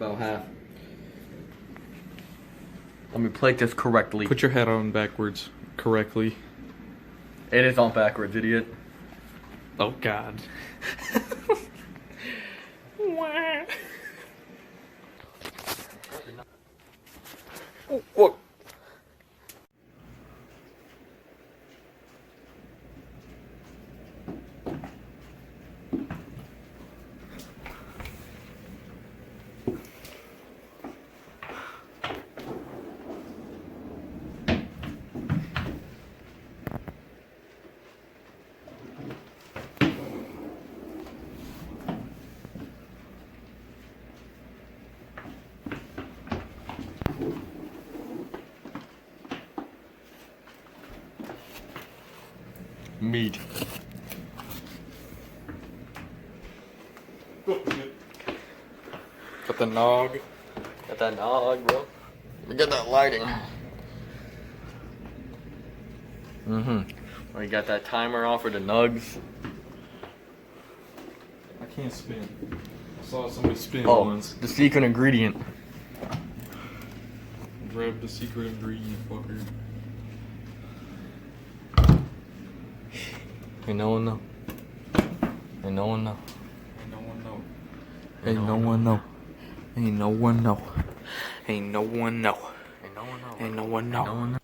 About half. Let me plate this correctly. Put your hat on backwards correctly. It is on backwards, idiot. Oh God. Oh, what? Meat. Got the nog. Got that nog, bro. We got that lighting. We got that timer on for the nugs. I can't spin. I saw somebody spin Oh, once. the secret ingredient. Grab the secret ingredient, fucker. Ain't no one know. Ain't no one know. Ain't no one know. Ain't no one know. Ain't no one know. Ain't no one know. Ain't no one know. Ain't no one know.